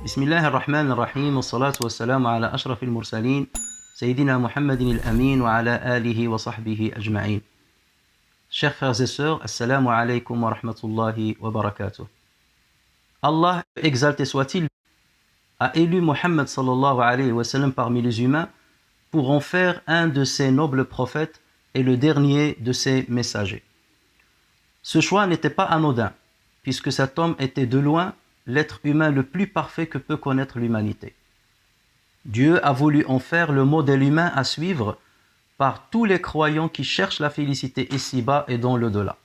بسم الله الرحمن الرحيم والصلاة والسلام على أشرف المرسلين سيدنا محمد الأمين وعلى آله وصحبه أجمعين. Chers frères et sœurs, Assalamu alaikum wa rahmatullahi wa barakatuh. Allah, exalté soit-il, a élu Muhammad sallallahu alayhi wa sallam parmi les humains pour en faire un de ses nobles prophètes et le dernier de ses messagers. Ce choix n'était pas anodin, puisque cet homme était de loin l'être humain le plus parfait que peut connaître l'humanité. Dieu a voulu en faire le modèle humain à suivre par tous les croyants qui cherchent la félicité ici-bas et dans l'au-delà.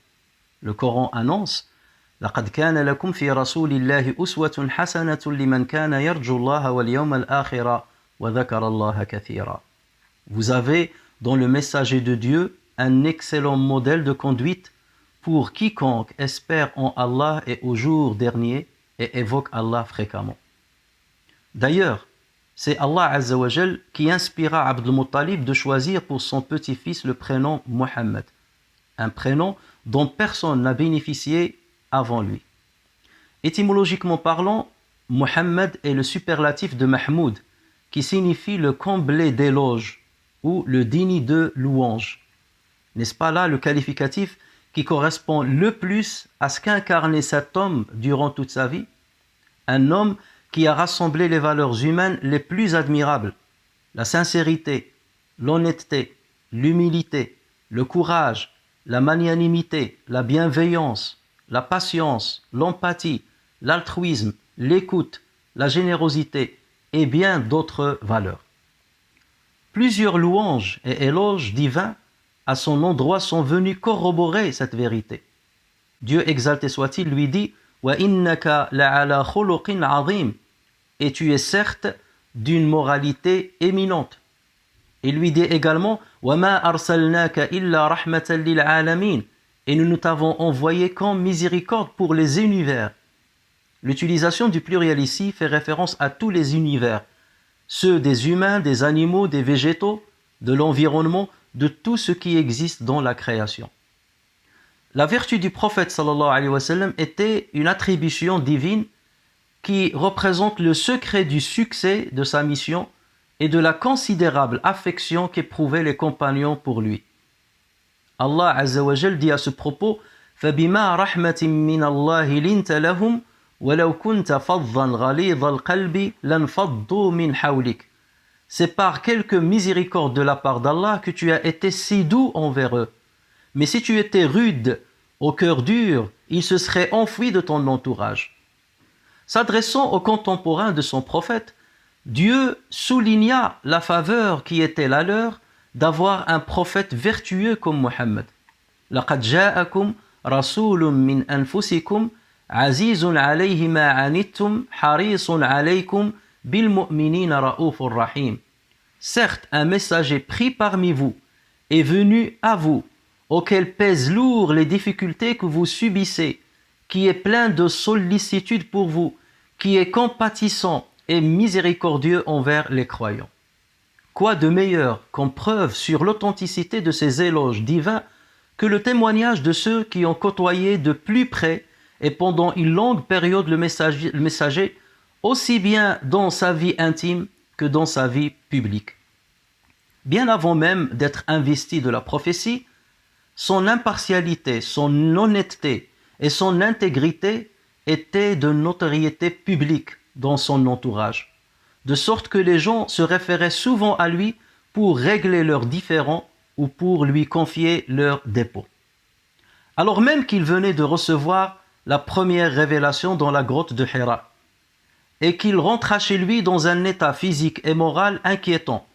Le Coran annonce لَقَدْ كَانَ لَكُمْ فِي رَسُولِ اللَّهِ أُسْوَةٌ حَسَنَةٌ لِمَنْ كَانَ يَرْجُو اللَّهَ وَالْيَوْمَ الْآخِرَ وَذَكَرَ اللَّهَ كَثِيرًا. Vous avez dans le messager de Dieu un excellent modèle de conduite pour quiconque espère en Allah et au jour dernier et évoque Allah fréquemment. D'ailleurs, c'est Allah Azza wa Jal qui inspira Abd al-Muttalib de choisir pour son petit-fils le prénom Muhammad, un prénom dont personne n'a bénéficié avant lui. Étymologiquement parlant, Muhammad est le superlatif de Mahmoud, qui signifie le comblé d'éloges ou le digne de louange. N'est-ce pas là le qualificatif qui correspond le plus à ce qu'incarnait cet homme durant toute sa vie? Un homme qui a rassemblé les valeurs humaines les plus admirables, la sincérité, l'honnêteté, l'humilité, le courage, la magnanimité, la bienveillance, la patience, l'empathie, l'altruisme, l'écoute, la générosité et bien d'autres valeurs. Plusieurs louanges et éloges divins à son endroit sont venus corroborer cette vérité. Dieu exalté soit-il lui dit وَإِنَّكَ لَعَلَى خُلُقٍ عَظِيمٍ, et tu es certes d'une moralité éminente. Il lui dit également وَمَا أَرْسَلْنَاكَ إِلَّا رَحْمَةً لِلْعَالَمِينَ, et nous t'avons envoyé comme miséricorde pour les univers. L'utilisation du pluriel ici fait référence à tous les univers, ceux des humains, des animaux, des végétaux, de l'environnement, de tout ce qui existe dans la création. La vertu du prophète sallallahu alayhi wa sallam était une attribution divine qui représente le secret du succès de sa mission et de la considérable affection qu'éprouvaient les compagnons pour lui. Allah Azza wa Jal dit à ce propos فَبِمَا رَحْمَةٍ مِّنَ اللَّهِ لِنْتَ لَهُمْ وَلَوْ كُنْتَ فَضًّا غَلِيظَ الْقَلْبِ لَانْفَضُّوا مِنْ حَوْلِكَ. C'est par quelque miséricorde de la part d'Allah que tu as été si doux envers eux. Mais si tu étais rude, au cœur dur, ils se seraient enfuis de ton entourage. S'adressant aux contemporains de son prophète, Dieu souligna la faveur qui était la leur d'avoir un prophète vertueux comme Muhammad. لَقَدْ جَاءَكُمْ رَسُولٌ مِّنْ أَنفُسِكُمْ عَزِيزٌ عَلَيْهِ مَا عَنِتُّمْ حَرِيصٌ عَلَيْكُمْ بِالْمُؤْمِنِينَ رَءُوفٌ رَحِيمٌ. Certes, un messager pris parmi vous est venu à vous, auquel pèsent lourd les difficultés que vous subissez, qui est plein de sollicitude pour vous, qui est compatissant et miséricordieux envers les croyants. Quoi de meilleur comme preuve sur l'authenticité de ces éloges divins que le témoignage de ceux qui ont côtoyé de plus près et pendant une longue période le messager, aussi bien dans sa vie intime que dans sa vie publique. Bien avant même d'être investi de la prophétie, son impartialité, son honnêteté et son intégrité étaient de notoriété publique dans son entourage, de sorte que les gens se référaient souvent à lui pour régler leurs différends ou pour lui confier leurs dépôts. Alors même qu'il venait de recevoir la première révélation dans la grotte de Hira, et qu'il rentra chez lui dans un état physique et moral inquiétant,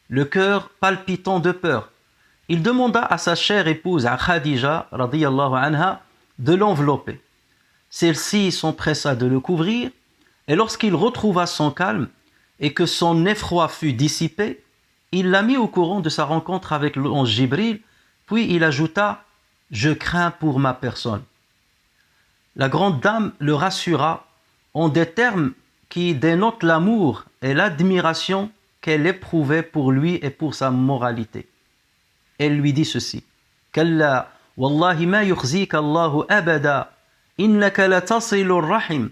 le cœur palpitant de peur, il demanda à sa chère épouse Khadija radiyallahu anha de l'envelopper. Celle-ci s'empressa de le couvrir, et lorsqu'il retrouva son calme et que son effroi fut dissipé, il l'a mis au courant de sa rencontre avec l'ange Jibril, puis il ajouta « Je crains pour ma personne ». La grande dame le rassura en des termes qui dénotent l'amour et l'admiration qu'elle éprouvait pour lui et pour sa moralité. Elle lui dit ceci: Kalla wallahi ma yukhzika Allahu abada innaka la tasilu ar-rahim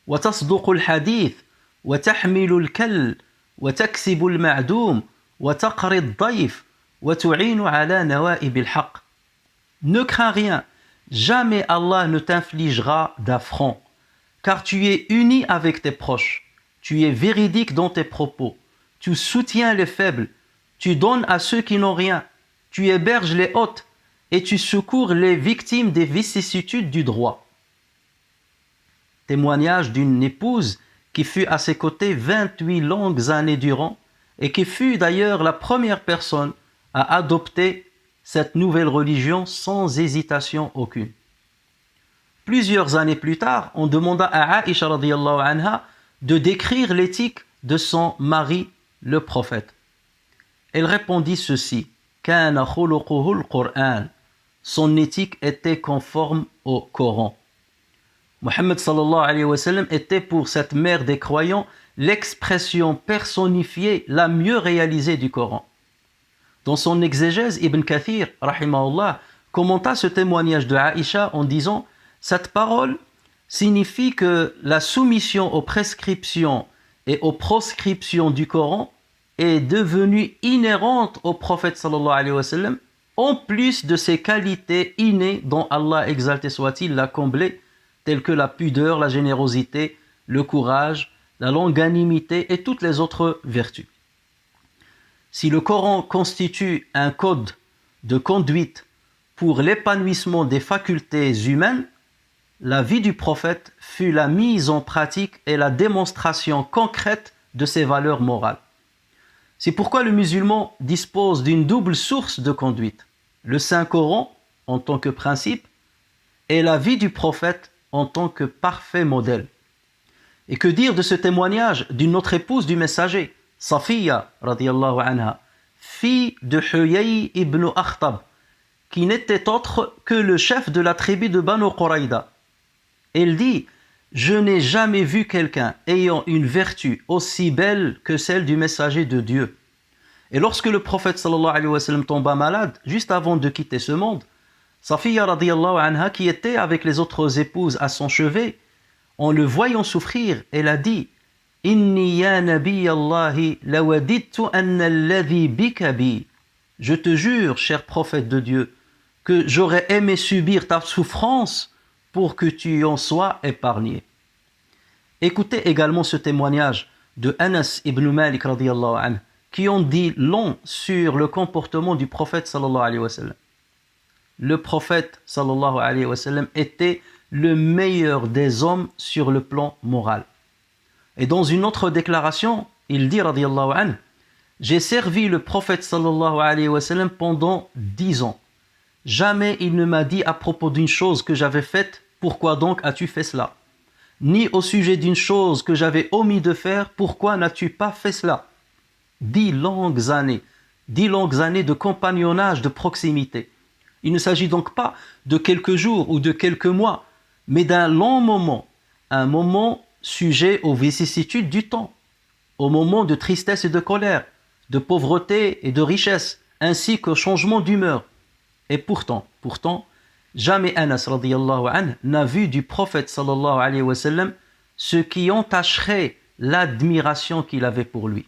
wa tasduqu al-hadith وتحمل الكل وتكسب المعدوم وتقري الضيف وتعين على نوائب الحق. Ne crains rien, jamais Allah ne t'infligera d'affront, car tu es uni avec tes proches, tu es véridique dans tes propos, tu soutiens les faibles, tu donnes à ceux qui n'ont rien, tu héberges les hôtes et tu secours les victimes des vicissitudes du droit. Témoignage d'une épouse qui fut à ses côtés 28 longues années durant et qui fut d'ailleurs la première personne à adopter cette nouvelle religion sans hésitation aucune. Plusieurs années plus tard, on demanda à Aïcha radiyallahu anha de décrire l'éthique de son mari, le prophète. Elle répondit ceci: Kana khuluquhu al-Qur'an. Son éthique était conforme au Coran. Mohammed sallallahu alayhi wa sallam était pour cette mère des croyants l'expression personnifiée la mieux réalisée du Coran. Dans son exégèse, Ibn Kathir, rahimahullah, commenta ce témoignage de Aïcha en disant: cette parole signifie que la soumission aux prescriptions et aux proscriptions du Coran est devenue inhérente au prophète sallallahu alayhi wa sallam, en plus de ses qualités innées dont Allah exalté soit-il l'a comblé, telles que la pudeur, la générosité, le courage, la longanimité et toutes les autres vertus. Si le Coran constitue un code de conduite pour l'épanouissement des facultés humaines, la vie du prophète fut la mise en pratique et la démonstration concrète de ses valeurs morales. C'est pourquoi le musulman dispose d'une double source de conduite, le Saint-Coran en tant que principe et la vie du prophète en tant que parfait modèle. Et que dire de ce témoignage d'une autre épouse du messager, Safiya radiyallahu anha, fille de Huyay ibn Akhtab, qui n'était autre que le chef de la tribu de Banu Quraïda. Elle dit: je n'ai jamais vu quelqu'un ayant une vertu aussi belle que celle du messager de Dieu. Et lorsque le prophète sallallahu alayhi wa sallam tomba malade, juste avant de quitter ce monde, Safiya radiyallahu anha, qui était avec les autres épouses à son chevet, en le voyant souffrir, elle a dit: Inni ya nabi Allahi lawadidtu anna alladhi bika bi. Je te jure, cher prophète de Dieu, que j'aurais aimé subir ta souffrance pour que tu en sois épargné. Écoutez également ce témoignage de Anas ibn Malik radiyallahu anhu, qui en dit long sur le comportement du prophète sallallahu alayhi wa sallam. Le prophète sallallahu alayhi wa sallam était le meilleur des hommes sur le plan moral. Et dans une autre déclaration, il dit radiyallahu anhu: j'ai servi le prophète sallallahu alayhi wa sallam pendant 10 ans. Jamais il ne m'a dit à propos d'une chose que j'avais faite: pourquoi donc as-tu fait cela? Ni au sujet d'une chose que j'avais omis de faire: pourquoi n'as-tu pas fait cela? 10 longues années de compagnonnage, de proximité. Il ne s'agit donc pas de quelques jours ou de quelques mois, mais d'un long moment, un moment sujet aux vicissitudes du temps, aux moments de tristesse et de colère, de pauvreté et de richesse, ainsi qu'au changement d'humeur. Et pourtant, jamais Anas radiyallahu anhu n'a vu du prophète sallallahu alayhi wa sallam ce qui entacherait l'admiration qu'il avait pour lui.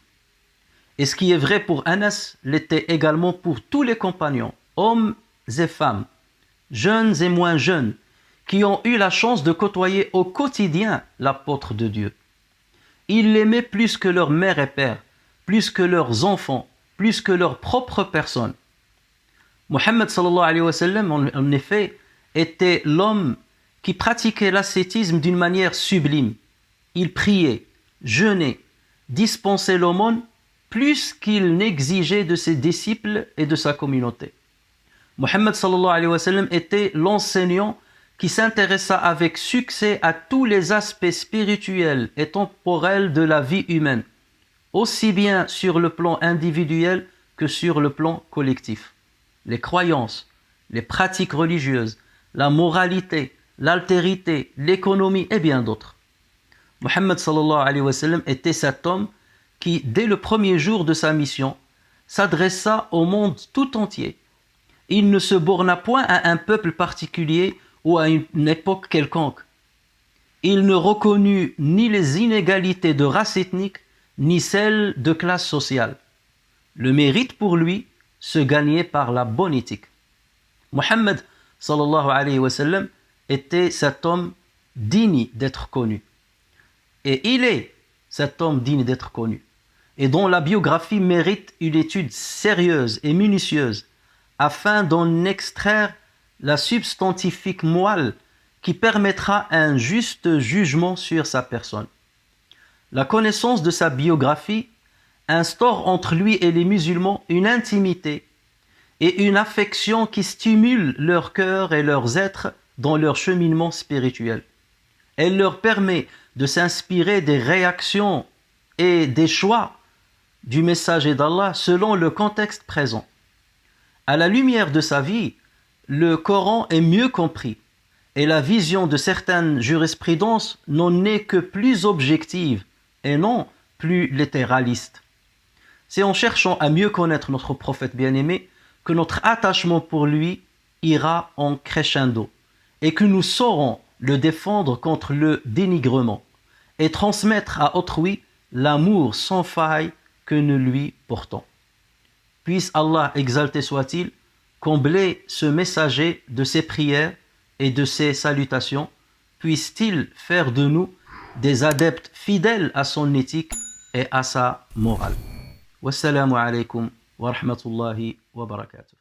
Et ce qui est vrai pour Anas l'était également pour tous les compagnons, hommes et femmes, jeunes et moins jeunes, qui ont eu la chance de côtoyer au quotidien l'apôtre de Dieu. Ils l'aimaient plus que leur mère et père, plus que leurs enfants, plus que leur propre personne. Mohammed sallallahu alayhi wa sallam, en effet, était l'homme qui pratiquait l'ascétisme d'une manière sublime. Il priait, jeûnait, dispensait l'aumône plus qu'il n'exigeait de ses disciples et de sa communauté. Mohammed sallallahu alayhi wa sallam était l'enseignant qui s'intéressa avec succès à tous les aspects spirituels et temporels de la vie humaine, aussi bien sur le plan individuel que sur le plan collectif. Les croyances, les pratiques religieuses, la moralité, l'altérité, l'économie et bien d'autres. Mohammed sallallahu alayhi wa sallam était cet homme qui, dès le premier jour de sa mission, s'adressa au monde tout entier. Il ne se borna point à un peuple particulier ou à une époque quelconque. Il ne reconnut ni les inégalités de race ethnique, ni celles de classe sociale. Le mérite pour lui se gagnait par la bonne éthique. Mohammed sallallahu alayhi wa sallam était cet homme digne d'être connu. Et il est cet homme digne d'être connu, et dont la biographie mérite une étude sérieuse et minutieuse, afin d'en extraire la substantifique moelle qui permettra un juste jugement sur sa personne. La connaissance de sa biographie instaure entre lui et les musulmans une intimité et une affection qui stimule leur cœur et leurs êtres dans leur cheminement spirituel. Elle leur permet de s'inspirer des réactions et des choix du messager d'Allah selon le contexte présent. À la lumière de sa vie, le Coran est mieux compris et la vision de certaines jurisprudences n'en est que plus objective et non plus littéraliste. C'est en cherchant à mieux connaître notre prophète bien-aimé que notre attachement pour lui ira en crescendo et que nous saurons le défendre contre le dénigrement et transmettre à autrui l'amour sans faille que nous lui portons. Puisse Allah, exalté soit-il, combler ce messager de ses prières et de ses salutations. Puisse-t-il faire de nous des adeptes fidèles à son éthique et à sa morale. Wassalamu alaikum wa rahmatullahi wa barakatuh.